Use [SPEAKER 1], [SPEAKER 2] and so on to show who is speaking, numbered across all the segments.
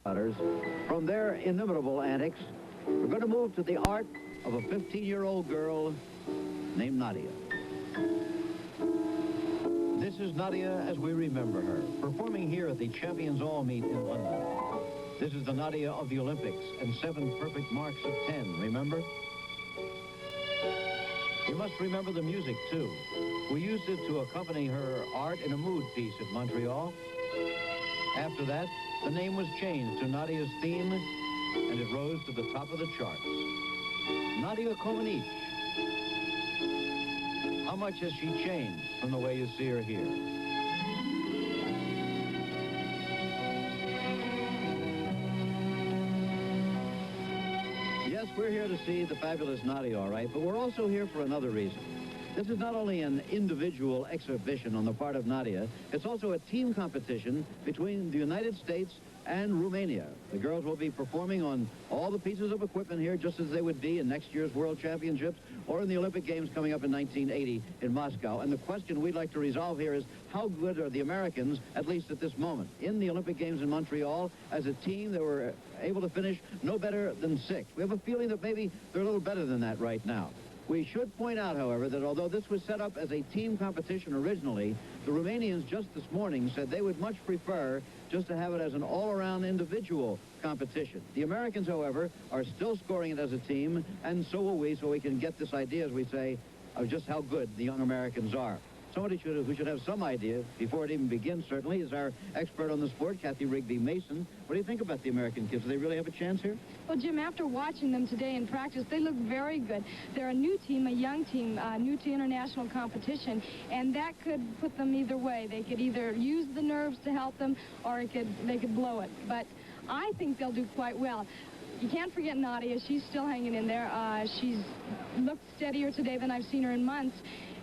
[SPEAKER 1] From their inimitable antics, we're going to move to the art of a 15-year-old girl named Nadia. This is Nadia as we remember her, performing here at the Champions All Meet in London. This is the Nadia of the Olympics and 7 perfect marks of 10, remember? You must remember the music, too. We used it to accompany her art in a mood piece at Montreal. After that, the name was changed to Nadia's theme, and it rose to the top of the charts. Nadia Comaneci. How much has she changed from the way you see her here? Yes, we're here to see the fabulous Nadia, all right, but we're also here for another reason. This is not only an individual exhibition on the part of Nadia, it's also a team competition between the United States and Romania. The girls will be performing on all the pieces of equipment here, just as they would be in next year's World Championships or in the Olympic Games coming up in 1980 in Moscow. And the question we'd like to resolve here is, how good are the Americans, at least at this moment, in the Olympic Games in Montreal? As a team, they were able to finish no better than 6th. We have a feeling that maybe they're a little better than that right now. We should point out, however, that although this was set up as a team competition originally, the Romanians just this morning said they would much prefer just to have it as an all-around individual competition. The Americans, however, are still scoring it as a team, and so will we, so we can get this idea, as we say, of just how good the young Americans are. Somebody who should have some idea before it even begins, certainly, is our expert on the sport, Kathy Rigby-Mason. What do you think about the American kids? Do they really have a chance here?
[SPEAKER 2] Well, Jim, after watching them today in practice, they look very good. They're a new team, a young team, new to international competition, and that could put them either way. They could either use the nerves to help them, or they could blow it. But I think they'll do quite well. You can't forget Nadia. She's still hanging in there. She's looked steadier today than I've seen her in months.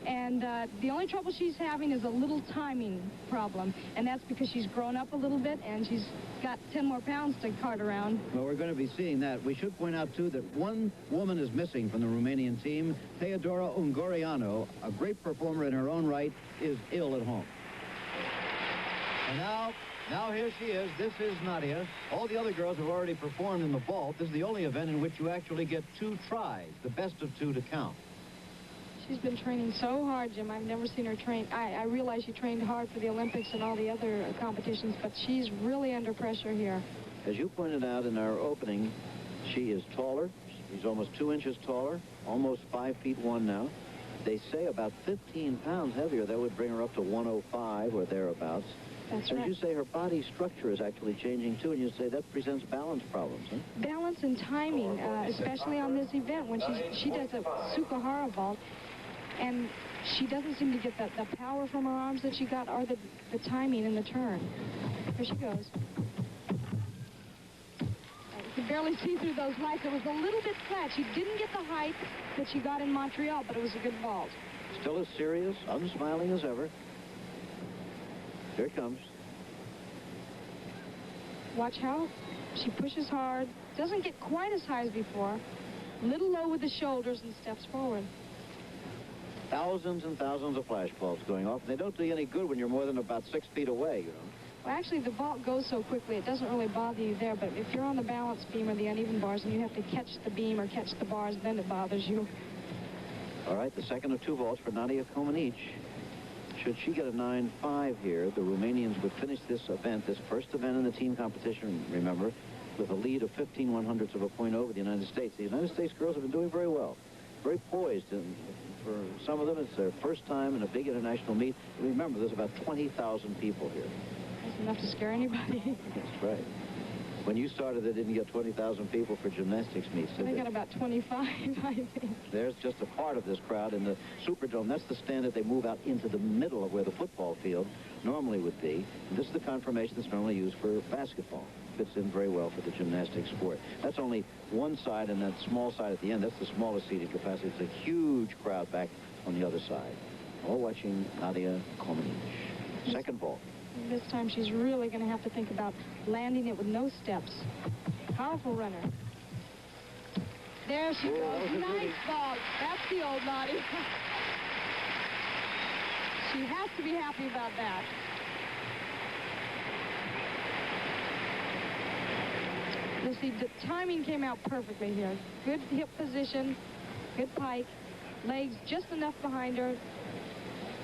[SPEAKER 2] And the only trouble she's having is a little timing problem, and that's because she's grown up a little bit and she's got 10 more pounds to cart around.
[SPEAKER 1] Well, we're going to be seeing that. We should point out, too, that one woman is missing from the Romanian team. Teodora Ungureanu, a great performer in her own right, is ill at home. And now here she is. This is Nadia. All the other girls have already performed in the vault. This is the only event in which you actually get 2 tries, the best of 2 to count.
[SPEAKER 2] She's been training so hard, Jim. I've never seen her train. I realize she trained hard for the Olympics and all the other competitions, but she's really under pressure here.
[SPEAKER 1] As you pointed out in our opening, she is taller. She's almost 2 inches taller, almost 5 feet 1 now. They say about 15 pounds heavier. That would bring her up to 105 or thereabouts.
[SPEAKER 2] That's
[SPEAKER 1] right.
[SPEAKER 2] As
[SPEAKER 1] you say, her body structure is actually changing, too, and you say that presents balance problems, huh?
[SPEAKER 2] Balance and timing, especially on this event when she does a Sukahara vault. And she doesn't seem to get the power from her arms that she got, or the timing in the turn. Here she goes. You can barely see through those lights. It was a little bit flat. She didn't get the height that she got in Montreal, but it was a good vault.
[SPEAKER 1] Still as serious, unsmiling as ever. Here it comes.
[SPEAKER 2] Watch how she pushes hard. Doesn't get quite as high as before. A little low with the shoulders and steps forward.
[SPEAKER 1] Thousands and thousands of flash bulbs going off. They don't do you any good when you're more than about 6 feet away, you know.
[SPEAKER 2] Well, actually, the vault goes so quickly, it doesn't really bother you there. But if you're on the balance beam or the uneven bars and you have to catch the beam or catch the bars, then it bothers you.
[SPEAKER 1] All right, the second of 2 vaults for Nadia Comaneci. Should she get a 9.5 here, the Romanians would finish this event, this first event in the team competition, remember, with a lead of 15/100ths of a point over the United States. The United States girls have been doing very well, very poised, and for some of them, it's their first time in a big international meet. Remember, there's about 20,000 people here.
[SPEAKER 2] That's enough to scare anybody.
[SPEAKER 1] That's right. When you started, they didn't get 20,000 people for gymnastics meets, did
[SPEAKER 2] they got about 25, I think.
[SPEAKER 1] There's just a part of this crowd in the Superdome. That's the stand that they move out into the middle of where the football field normally would be. And this is the conformation that's normally used for basketball. Fits in very well for the gymnastics sport. That's only one side, and that small side at the end, that's the smallest seating capacity. It's a huge crowd back on the other side. All watching Nadia Comaneci. Second vault.
[SPEAKER 2] This time she's really going to have to think about landing it with no steps. Powerful runner. There she goes. Nice vault. That's the old Nadia. She has to be happy about that. You'll see the timing came out perfectly here. Good hip position, good pike, legs just enough behind her.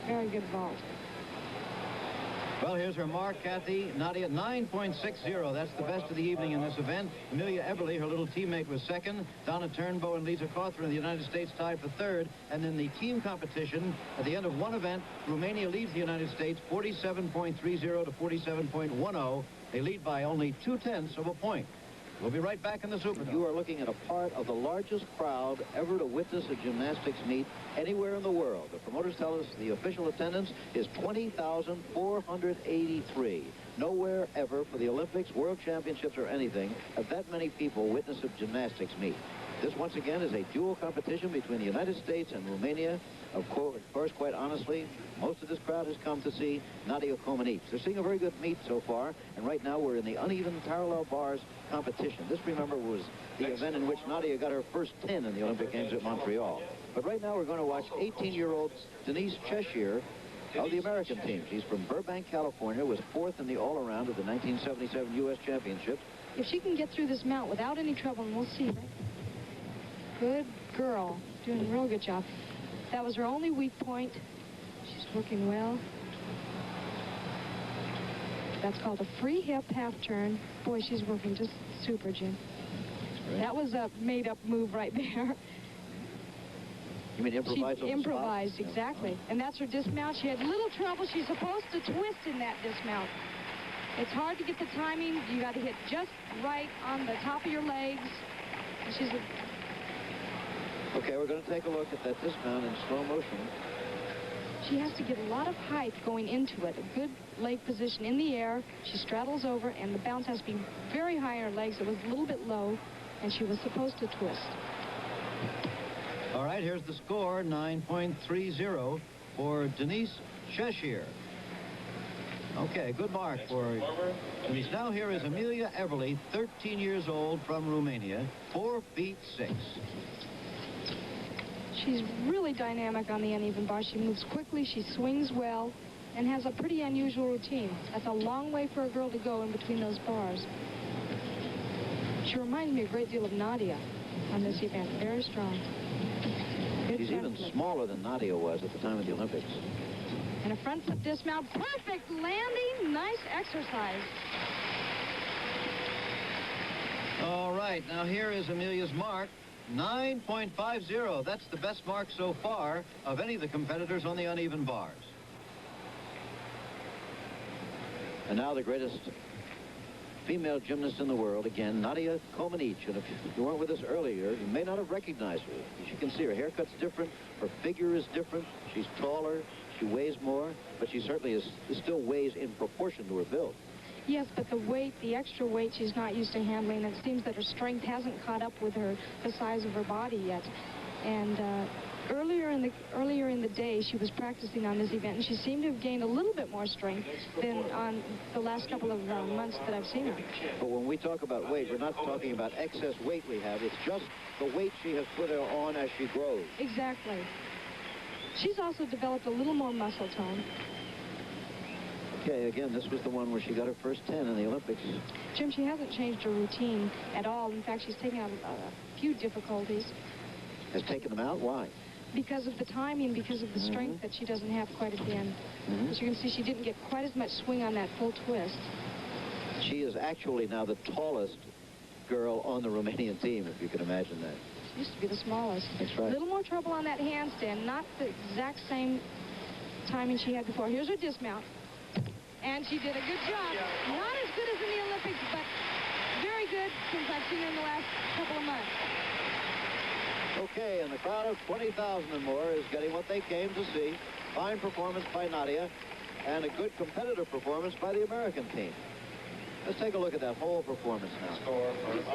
[SPEAKER 2] Very good vault.
[SPEAKER 1] Well, here's her mark, Kathy. Nadia, 9.60. That's the best of the evening in this event. Amelia Eberly, her little teammate, was second. Donna Turnbow and Lisa Cawthron of the United States tied for third. And in the team competition, at the end of one event, Romania leads the United States 47.30 to 47.10. They lead by only 0.2 of a point. We'll be right back in the Superdome. You are looking at a part of the largest crowd ever to witness a gymnastics meet anywhere in the world. The promoters tell us the official attendance is 20,483. Nowhere ever for the Olympics, World Championships, or anything have that many people witness a gymnastics meet. This, once again, is a dual competition between the United States and Romania. Of course, quite honestly, most of this crowd has come to see Nadia Comaneci. They're seeing a very good meet so far, and right now we're in the uneven parallel bars competition. This, remember, was the event in which Nadia got her first 10 in the Olympic Games at Montreal. But right now we're going to watch 18-year-old Denise Cheshire of the American team. She's from Burbank, California, was fourth in the all-around of the 1977 U.S. Championships.
[SPEAKER 2] If she can get through this mount without any trouble, and we'll see. Good girl. Doing a real good job. That was her only weak point. She's working well. That's called a free hip half turn. Boy, she's working just super, Jim. That was a made-up move right there.
[SPEAKER 1] You mean improvised?
[SPEAKER 2] She improvised, exactly. And that's her dismount. She had little trouble. She's supposed to twist in that dismount. It's hard to get the timing. You got to hit just right on the top of your legs. She's a...
[SPEAKER 1] Okay, we're going to take a look at that dismount in slow motion.
[SPEAKER 2] She has to get a lot of height going into it. A good leg position in the air. She straddles over, and the bounce has to be very high on her legs. It was a little bit low, and she was supposed to twist.
[SPEAKER 1] All right, here's the score, 9.30 for Denise Cheshire. Okay, good mark for Denise. Now here is Amelia Eberly, 13 years old, from Romania, 4 feet 6.
[SPEAKER 2] She's really dynamic on the uneven bar. She moves quickly, she swings well, and has a pretty unusual routine. That's a long way for a girl to go in between those bars. She reminds me a great deal of Nadia on this event. Very strong. Good
[SPEAKER 1] She's even smaller than Nadia was at the time of the Olympics.
[SPEAKER 2] And a front flip dismount. Perfect landing. Nice exercise.
[SPEAKER 1] All right, now here is Amelia's mark. 9.50. That's the best mark so far of any of the competitors on the uneven bars. And now the greatest female gymnast in the world, again, Nadia Comaneci. And if you weren't with us earlier, you may not have recognized her. As you can see, her haircut's different, her figure is different, she's taller, she weighs more, but she certainly still weighs in proportion to her build.
[SPEAKER 2] Yes, but the weight, the extra weight, she's not used to handling. It seems that her strength hasn't caught up with the size of her body yet. And earlier in the day, she was practicing on this event, and she seemed to have gained a little bit more strength than on the last couple of months that I've seen her.
[SPEAKER 1] But when we talk about weight, we're not talking about excess weight we have. It's just the weight she has put on as she grows.
[SPEAKER 2] Exactly. She's also developed a little more muscle tone.
[SPEAKER 1] Okay, again, this was the one where she got her first 10 in the Olympics.
[SPEAKER 2] Jim, she hasn't changed her routine at all. In fact, she's taken out a few difficulties.
[SPEAKER 1] Has taken them out? Why?
[SPEAKER 2] Because of the timing, because of the strength that she doesn't have quite at the end. As you can see, she didn't get quite as much swing on that full twist.
[SPEAKER 1] She is actually now the tallest girl on the Romanian team, if you can imagine that.
[SPEAKER 2] She used to be the smallest.
[SPEAKER 1] That's right.
[SPEAKER 2] A little more trouble on that handstand, not the exact same timing she had before. Here's her dismount. And she did a good job. Not as good as in the Olympics, but very good since I've seen her in the last couple of months.
[SPEAKER 1] Okay, and the crowd of 20,000 and more is getting what they came to see. Fine performance by Nadia, and a good competitive performance by the American team. Let's take a look at that whole performance now.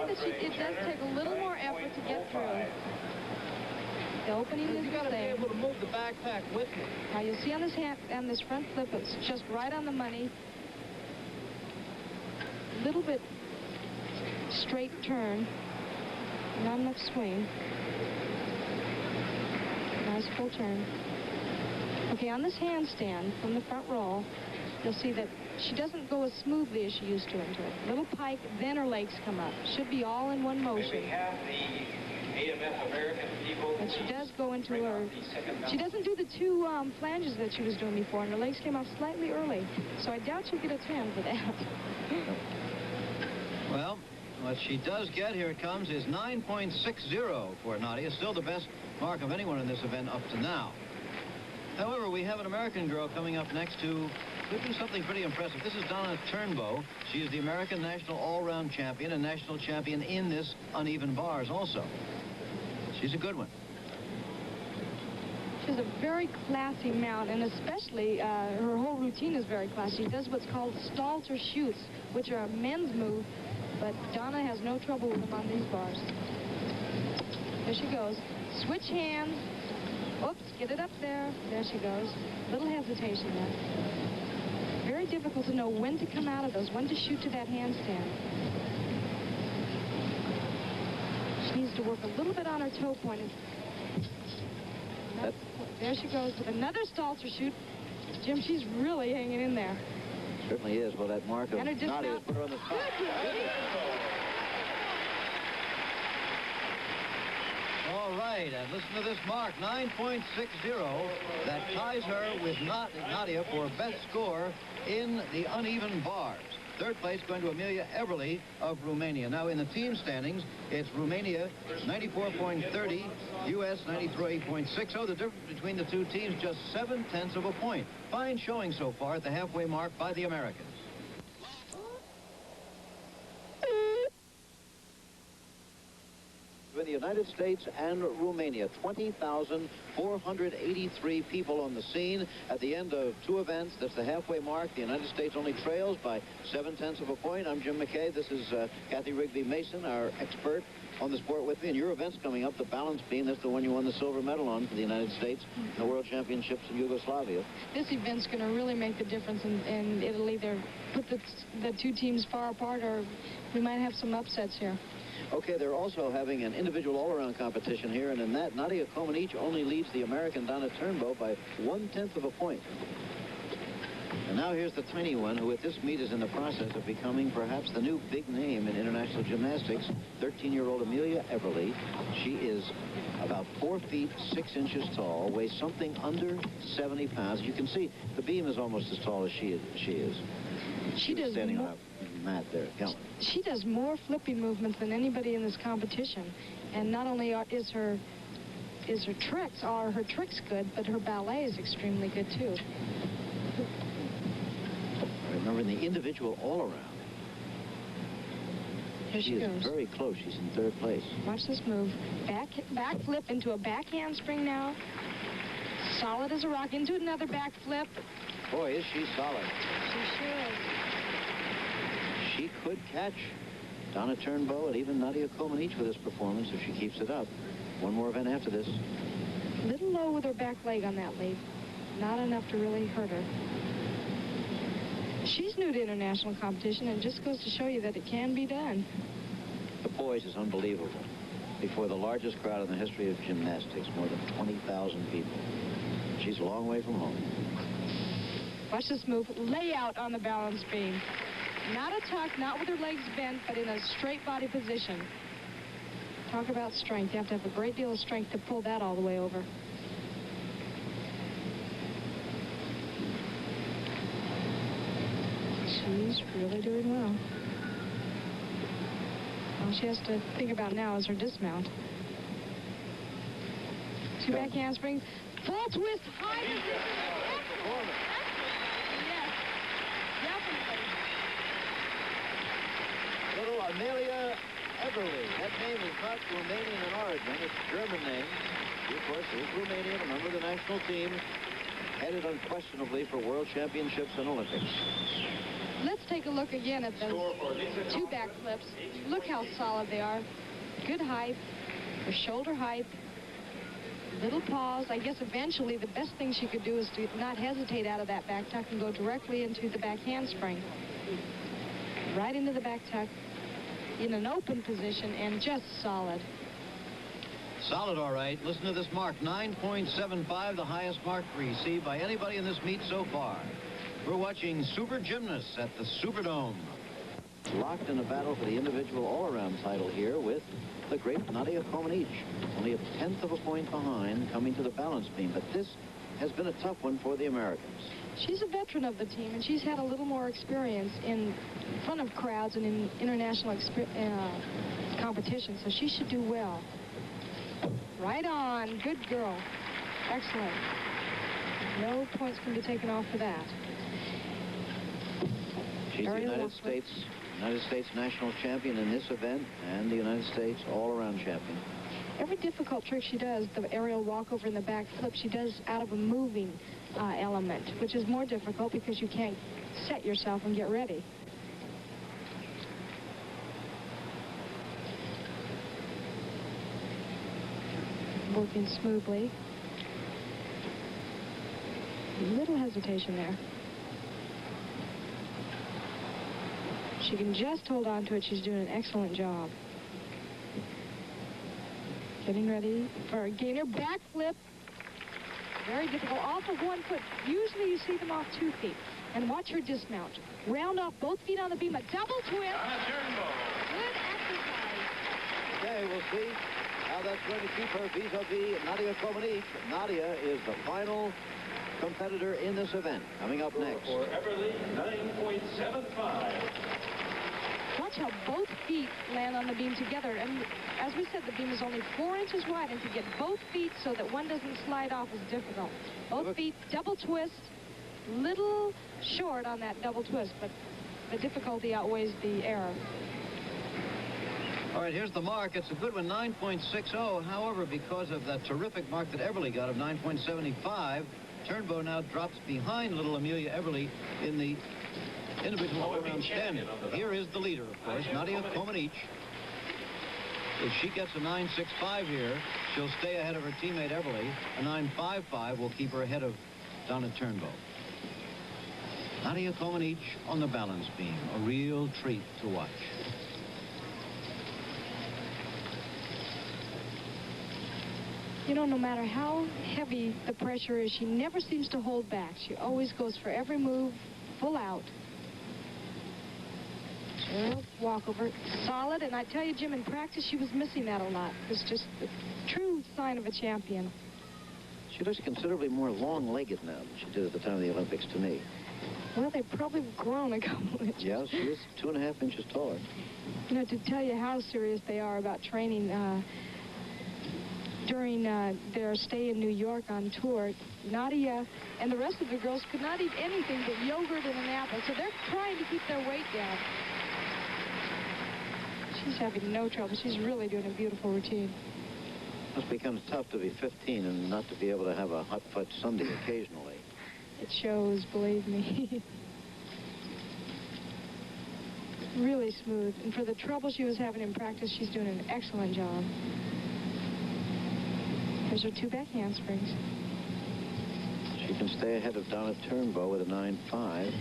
[SPEAKER 2] You see that it does take a little more effort to get through. The opening is the same.
[SPEAKER 1] Be able to move the backpack with me.
[SPEAKER 2] Now you'll see on this front flip, it's just right on the money. A little bit straight turn. Not enough swing. Nice full turn. Okay, on this handstand from the front roll, you'll see that she doesn't go as smoothly as she used to into it. Little pike, then her legs come up. Should be all in one motion.
[SPEAKER 3] May we have the AMF American people.
[SPEAKER 2] But she does go into her. She doesn't do the two flanges that she was doing before, and her legs came up slightly early. So I doubt she'll get a 10 for that.
[SPEAKER 1] Well, what she does get, here it comes, is 9.60 for Nadia. Still the best mark of anyone in this event up to now. However, we have an American girl coming up next who could do something pretty impressive. This is Donna Turnbow. She is the American national all-round champion and national champion in this uneven bars also. She's a good one.
[SPEAKER 2] She's a very classy mount, and especially her whole routine is very classy. She does what's called stalter shoots, which are a men's move, but Donna has no trouble with them on these bars. There she goes. Switch hands. Oops, get it up there. There she goes. Little hesitation there. Very difficult to know when to come out of those, when to shoot to that handstand. She needs to work a little bit on her toe point. There she goes with another stalter shoot. Jim, she's really hanging in there.
[SPEAKER 1] Certainly is. Well, that mark of Nadia's put her on the spot. All right, and listen to this mark, 9.60. That ties her with Nadia for best score in the uneven bars. Third place going to Amelia Everly of Romania. Now in the team standings, it's Romania 94.30, U.S. 93.60. The difference between the two teams, just 0.7 of a point. Fine showing so far at the halfway mark by the Americans. In the United States and Romania, 20,483 people on the scene at the end of two events. That's the halfway mark. The United States only trails by 0.7 of a point. I'm Jim McKay. This is Kathy Rigby Mason, our expert on the sport with me. And your event's coming up, the balance beam. That's the one you won the silver medal on for the United States in the World Championships in Yugoslavia.
[SPEAKER 2] This event's going to really make the difference, and it'll either put the two teams far apart, or we might have some upsets here.
[SPEAKER 1] Okay, they're also having an individual all-around competition here, and in that, Nadia Comaneci only leads the American Donna Turnbow by 0.1 of a point. And now here's the tiny one, who at this meet is in the process of becoming perhaps the new big name in international gymnastics, 13-year-old Amelia Everly. She is about 4 feet 6 inches tall, weighs something under 70 pounds. You can see the beam is almost as tall as she is.
[SPEAKER 2] She does
[SPEAKER 1] standing on a mat there.
[SPEAKER 2] She does more flipping movements than anybody in this competition, and not only is her tricks good, but her ballet is extremely good too.
[SPEAKER 1] Remember, in the individual all-around,
[SPEAKER 2] here she goes.
[SPEAKER 1] Is very close. She's in third place.
[SPEAKER 2] Watch this move. Back flip into a back handspring now. Solid as a rock. Into another back flip.
[SPEAKER 1] Boy, is she solid.
[SPEAKER 2] She sure is.
[SPEAKER 1] She could catch Donna Turnbow and even Nadia Comaneci with this performance if she keeps it up. One more event after this.
[SPEAKER 2] A little low with her back leg on that lead. Not enough to really hurt her. She's new to international competition, and it just goes to show you that it can be done.
[SPEAKER 1] The poise is unbelievable. Before the largest crowd in the history of gymnastics, more than 20,000 people. She's a long way from home.
[SPEAKER 2] Watch this move. Layout on the balance beam. Not a tuck, not with her legs bent, but in a straight body position. Talk about strength. You have to have a great deal of strength to pull that all the way over. She's really doing well. All she has to think about now is her dismount. Two back handsprings. Full twist, high position. Excellent. Yes, definitely.
[SPEAKER 1] Little Amelia Everly. That name is not Romanian in origin. It's a German name. She, of course, is Romanian, a member of the national team, headed unquestionably for World Championships and Olympics.
[SPEAKER 2] Let's take a look again at those two back flips. Look how solid they are. Good height, her shoulder height, little pause. I guess eventually the best thing she could do is to not hesitate out of that back tuck and go directly into the back handspring. Right into the back tuck in an open position and just solid.
[SPEAKER 1] Solid, all right. Listen to this mark, 9.75, the highest mark received by anybody in this meet so far. We're watching super gymnasts at the Superdome. Locked in a battle for the individual all-around title here with the great Nadia Comaneci. Only a tenth of a point behind coming to the balance beam. But this has been a tough one for the Americans.
[SPEAKER 2] She's a veteran of the team, and she's had a little more experience in front of crowds and in international competition, so she should do well. Right on. Good girl. Excellent. No points can be taken off for that.
[SPEAKER 1] She's the United States national champion in this event and the United States all-around champion.
[SPEAKER 2] Every difficult trick she does, the aerial walkover and the back flip, she does out of a moving element, which is more difficult because you can't set yourself and get ready. Working smoothly. Little hesitation there. She can just hold on to it. She's doing an excellent job. Getting ready for a gainer. Back flip. Very difficult. Off of one foot. Usually you see them off 2 feet. And watch her dismount. Round off both feet on the beam. A double twist. Good exercise.
[SPEAKER 1] Okay, we'll see how that's going to keep her vis-a-vis Nadia Comaneci. Nadia is the final competitor in this event. Coming up next.
[SPEAKER 3] For Everly, 9.75.
[SPEAKER 2] Watch how both feet land on the beam together. And as we said, the beam is only 4 inches wide, and to get both feet so that one doesn't slide off is difficult. Both feet, double twist, little short on that double twist, but the difficulty outweighs the error.
[SPEAKER 1] All right, here's the mark. It's a good one, 9.60. However, because of that terrific mark that Everly got of 9.75, Turnbow now drops behind little Amelia Everly in the individual all-around standing. Here is the leader, of course, Nadia Comaneci. If she gets a 9.65 here, she'll stay ahead of her teammate Everly. A 9.55 will keep her ahead of Donna Turnbow. Nadia Comaneci on the balance beam. A real treat to watch.
[SPEAKER 2] You know, no matter how heavy the pressure is, she never seems to hold back. She always goes for every move, full out. Walkover, solid, and I tell you, Jim, in practice, she was missing that a lot. It's just the true sign of a champion.
[SPEAKER 1] She looks considerably more long-legged now than she did at the time of the Olympics to me.
[SPEAKER 2] Well, they've probably grown a couple inches.
[SPEAKER 1] Yeah, she is 2.5 inches taller.
[SPEAKER 2] You know, to tell you how serious they are about training, during their stay in New York on tour, Nadia and the rest of the girls could not eat anything but yogurt and an apple, so they're trying to keep their weight down. She's having no trouble. She's really doing a beautiful routine.
[SPEAKER 1] It becomes tough to be 15 and not to be able to have a hot fudge sundae occasionally.
[SPEAKER 2] It shows, believe me. Really smooth. And for the trouble she was having in practice, she's doing an excellent job. There's her 2 back handsprings.
[SPEAKER 1] She can stay ahead of Donna Turnbow with a 9.5.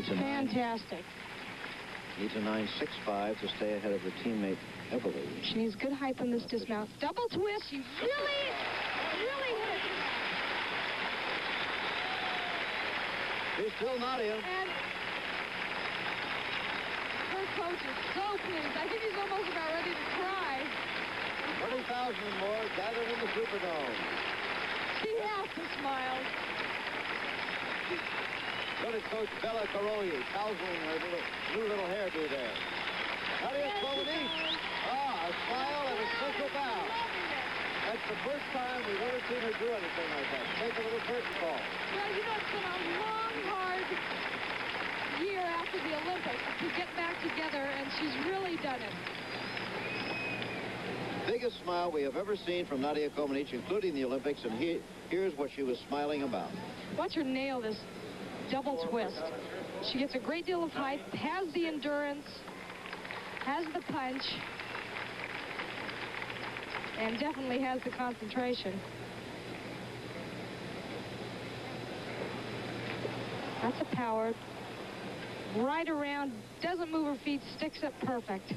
[SPEAKER 2] Fantastic.
[SPEAKER 1] Needs a 9.65 to stay ahead of her teammate Everly.
[SPEAKER 2] She needs good height on this dismount. Double twist. She really hit.
[SPEAKER 1] She's still Nadia.
[SPEAKER 2] And her coach is so pleased. I think he's almost about ready to cry.
[SPEAKER 1] 20,000 more gathered in the Superdome.
[SPEAKER 2] She has to smile.
[SPEAKER 1] Look at Coach Bella Caroli counseling her new little hairdo there. Nadia Comaneci. A smile and a special bow. That's the first time we've ever seen her do anything like that. Take a little curtain call.
[SPEAKER 2] Well, you know, it's been a long, hard year after the Olympics to get back together, and she's really done it.
[SPEAKER 1] Biggest smile we have ever seen from Nadia Comaneci, including the Olympics, and here's what she was smiling about.
[SPEAKER 2] Watch her nail this double twist. She gets a great deal of height, has the endurance, has the punch, and definitely has the concentration. That's a power. Right around, doesn't move her feet, sticks it perfect.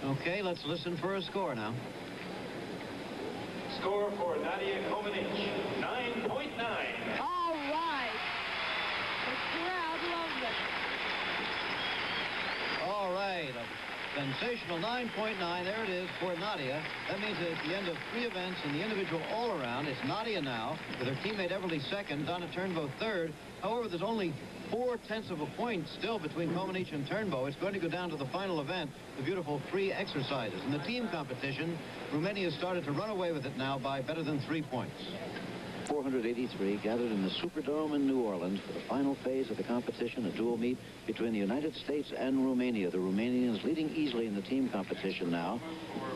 [SPEAKER 1] Okay, let's listen for a score now.
[SPEAKER 3] Score for Nadia Comaneci, 9.9.
[SPEAKER 2] All right. The crowd loves it.
[SPEAKER 1] All right, a sensational 9.9. There it is for Nadia. That means that at the end of 3 events in the individual all-around, it's Nadia now, with her teammate Everly second, Donna Turnbow third. However, there's only 0.4 of a point still between Comaneci and Turnbow. It's going to go down to the final event, the beautiful free exercises. In the team competition, Romania has started to run away with it now by better than 3 points. 483 gathered in the Superdome in New Orleans for the final phase of the competition, a dual meet between the United States and Romania. The Romanians leading easily in the team competition now.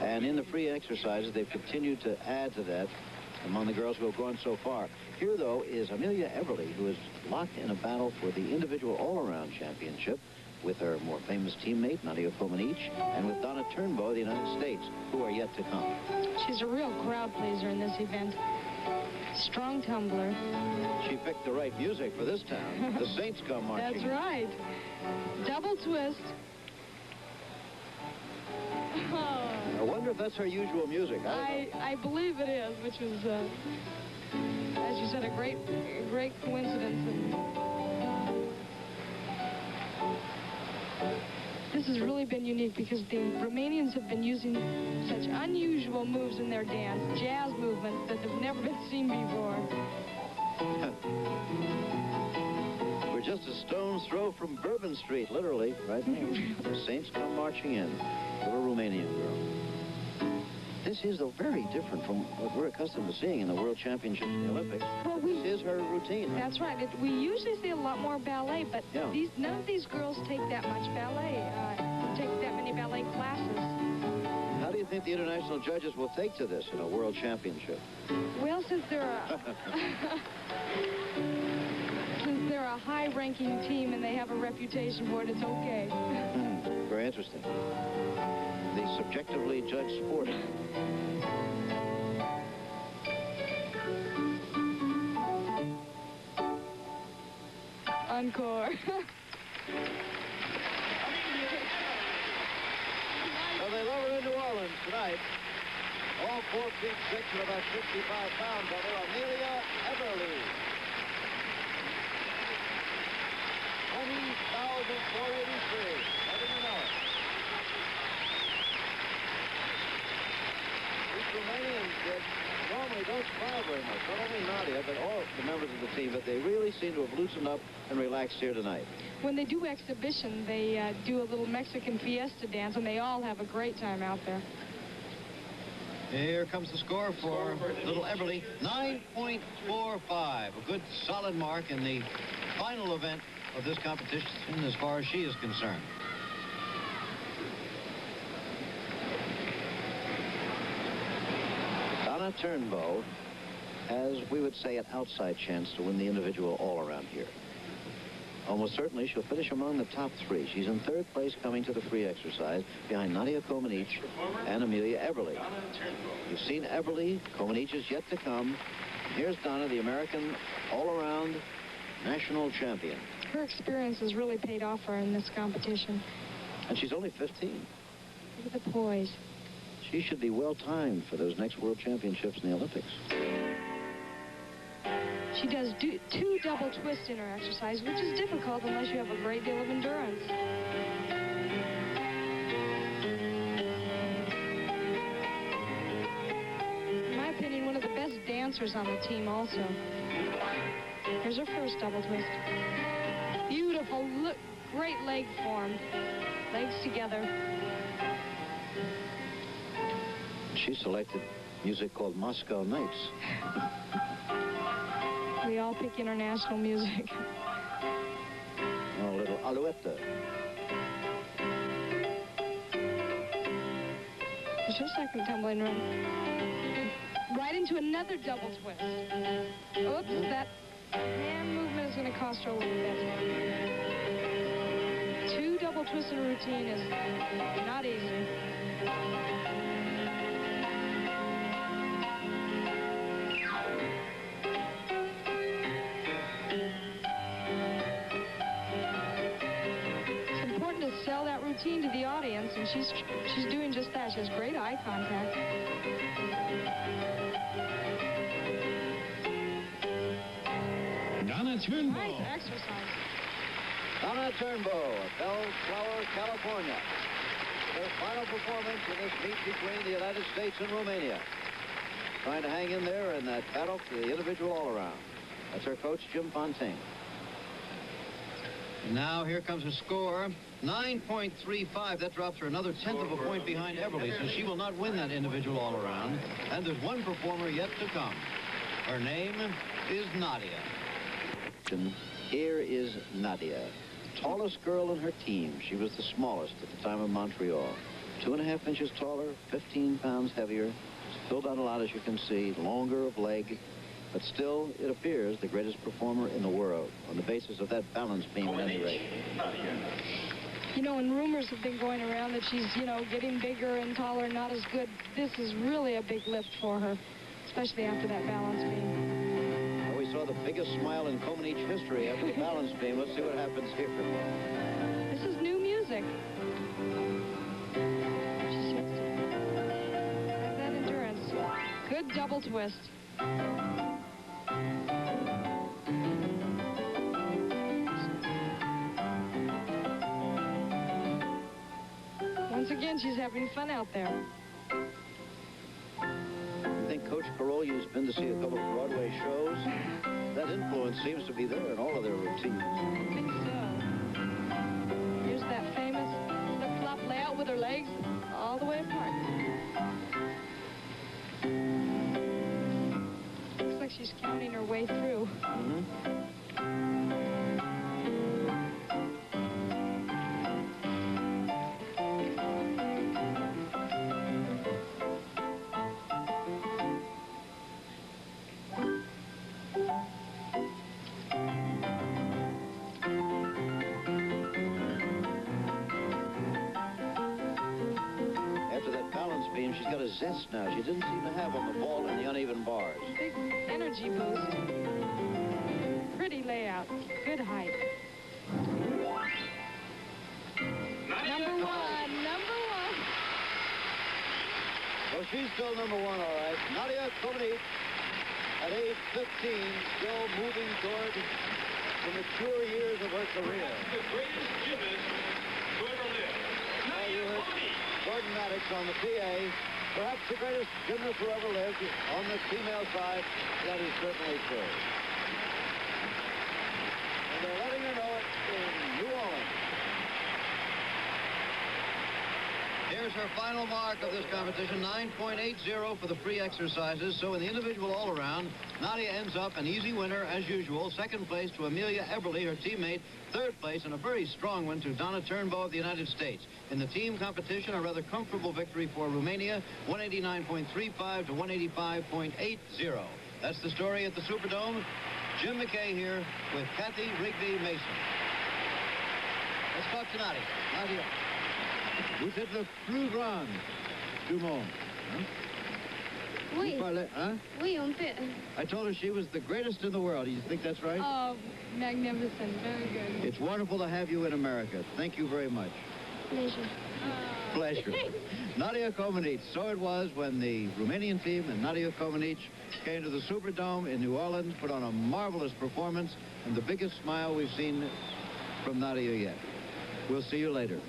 [SPEAKER 1] And in the free exercises, they've continued to add to that among the girls who have gone so far. Here, though, is Amelia Everly, who is locked in a battle for the individual all-around championship with her more famous teammate, Nadia Comaneci, and with Donna Turnbow of the United States, who are yet to come.
[SPEAKER 2] She's a real crowd pleaser in this event. Strong tumbler.
[SPEAKER 1] She picked the right music for this town. The Saints come marching.
[SPEAKER 2] That's right. Double twist.
[SPEAKER 1] I wonder if that's her usual music.
[SPEAKER 2] I believe it is, which was, as you said, a great coincidence. And this has really been unique because the Romanians have been using such unusual moves in their dance, jazz movements that have never been seen before.
[SPEAKER 1] We're just a stone's throw from Bourbon Street, literally, right now. The Saints come marching in. Little Romanian girl. This is, though, very different from what we're accustomed to seeing in the World Championships and the Olympics.
[SPEAKER 2] Well,
[SPEAKER 1] this is her routine.
[SPEAKER 2] That's right. We usually see a lot more ballet, but
[SPEAKER 1] Yeah.
[SPEAKER 2] none of these girls take that much ballet, take that many ballet classes.
[SPEAKER 1] How do you think the international judges will take to this in a World Championship?
[SPEAKER 2] Well, since they're a high-ranking team and they have a reputation for it, it's okay.
[SPEAKER 1] Very interesting. The subjectively judged sport.
[SPEAKER 2] Encore.
[SPEAKER 1] Well, they lower in New Orleans tonight. All 4 feet 6 and about 65 pounds of her, Amelia Everly. 20,483. How did you know it? These Romanians that normally don't smile very much. Not only Nadia, but all the members of the team, but they really seem to have loosened up and relaxed here tonight.
[SPEAKER 2] When they do exhibition, they do a little Mexican fiesta dance, and they all have a great time out there.
[SPEAKER 1] Here comes the score for little Everly, 9.45. A good solid mark in the final event of this competition as far as she is concerned. Donna Turnbow has, we would say, an outside chance to win the individual all-around here. Almost certainly she'll finish among the top 3. She's in 3rd place coming to the free exercise behind Nadia Comaneci and Amelia Everly. You've seen Everly. Comaneci is yet to come. Here's Donna, the American all-around national champion.
[SPEAKER 2] Her experience has really paid off for her in this competition.
[SPEAKER 1] And she's only 15.
[SPEAKER 2] Look at the poise.
[SPEAKER 1] She should be well-timed for those next World Championships in the Olympics.
[SPEAKER 2] She does 2 double twists in her exercise, which is difficult unless you have a great deal of endurance. In my opinion, one of the best dancers on the team also. Here's her first double twist. Beautiful, look, great leg form. Legs together.
[SPEAKER 1] She selected music called Moscow Nights.
[SPEAKER 2] We all pick international music.
[SPEAKER 1] A little Alouette.
[SPEAKER 2] There's her second tumbling run. Right into another double twist. Oops, that hand movement is going to cost her a little bit. 2 double twists in a routine is not easy. sell that routine to the audience, and she's doing just that. She has great eye contact.
[SPEAKER 3] Donna Turnbull.
[SPEAKER 2] Nice exercise.
[SPEAKER 1] Donna Turnbull of Bellflower, California. Her final performance in this meet between the United States and Romania. Trying to hang in there in that battle for the individual all-around. That's her coach, Jim Fontaine. Now here comes a score, 9.35. That drops her another tenth of a point behind Everly, so she will not win that individual all-around. And there's one performer yet to come. Her name is Nadia. Here is Nadia, tallest girl in her team. She was the smallest at the time of Montreal. 2.5 inches taller, 15 pounds heavier. She's filled out a lot, as you can see, longer of leg. But still, it appears the greatest performer in the world on the basis of that balance beam at any rate.
[SPEAKER 2] You know, and rumors have been going around that she's, you know, getting bigger and taller and not as good. This is really a big lift for her, especially after that balance beam.
[SPEAKER 1] Well, we saw the biggest smile in Comanche history after the balance beam. Let's see what happens here.
[SPEAKER 2] This is new music. She has that endurance. Good double twist. Once again, she's having fun out there.
[SPEAKER 1] I think Coach Caroli's been to see a couple of Broadway shows. That influence seems to be there in all of their routines.
[SPEAKER 2] I think so. Here's that famous flip-flop layout with her legs all the way apart. Looks like she's counting her way through.
[SPEAKER 1] She's got a zest now she didn't seem to have on the ball and the uneven bars.
[SPEAKER 2] Big energy boost. Pretty layout. Good height. Number one.
[SPEAKER 1] Well, she's still number one, all right. Nadia Comanche, at age 15, still moving toward the mature years of her career.
[SPEAKER 3] The greatest gymnast to ever live. Nadia Comanche.
[SPEAKER 1] Gordon Maddox on the PA, perhaps the greatest gymnast who ever lived on the female side. That is certainly true. And they're letting her know it in New Orleans. Here's her final mark of this competition, 9.80 for the free exercises. So in the individual all-around, Nadia ends up an easy winner as usual. Second place to Amelia Eberly, her teammate. Third place, and a very strong one, to Donna Turnbull of the United States. In the team competition, a rather comfortable victory for Romania, 189.35 to 185.80. That's the story at the Superdome. Jim McKay here with Kathy Rigby Mason. Let's talk to Nadia. Nadia. Vous êtes le plus grand du monde. Huh?
[SPEAKER 4] Oui.
[SPEAKER 1] Huh?
[SPEAKER 4] Oui, un peu.
[SPEAKER 1] I told her she was the greatest in the world. Do you think that's right?
[SPEAKER 2] Oh, magnificent. Very good.
[SPEAKER 1] It's wonderful to have you in America. Thank you very much.
[SPEAKER 4] Pleasure.
[SPEAKER 1] Pleasure. Nadia Comanche. So it was when the Romanian team and Nadia Comanche came to the Superdome in New Orleans, put on a marvelous performance, and the biggest smile we've seen from Nadia yet. We'll see you later.